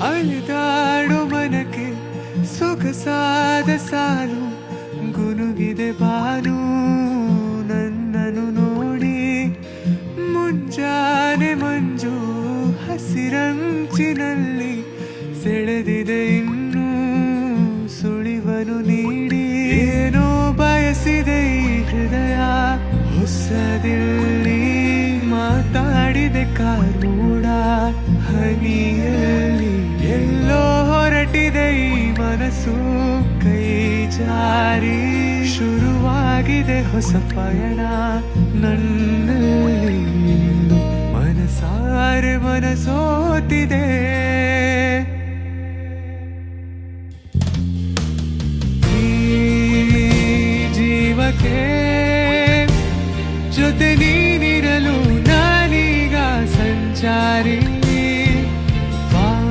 ಅಳಿದಾಡು ಮನಕ್ಕೆ ಸೊಗಸಾದ ಸಾಲು ಗುನುಗಿದೆ ಬಾನು ನನ್ನನ್ನು ನೋಡಿ. ಮುಂಜಾನೆ ಮಂಜು ಹಸಿರಂಚಿನಲ್ಲಿ ಸೆಳೆದಿದೆ ಇನ್ನೂ ಸುಳಿವನು ನೀಡಿ. ಏನೋ ಬಯಸಿದೆ ಈ ಹೃದಯ ಹೊಸದಿಲ್ಲಿ ಮಾತಾಡಿದೆ ಕಾರೂಡ ಹನಿಯಲ್ಲಿ. ಎಲ್ಲೋ ಹೊರಟಿದೆ ಈ ಮನಸ್ಸು ಕೈ ಜಾರಿ. ಶುರುವಾಗಿದೆ ಹೊಸ ಪಯಣ ನನ್ನಲ್ಲಿ. ಮನಸಾರೆ ಮನಸೋತಿದೆ.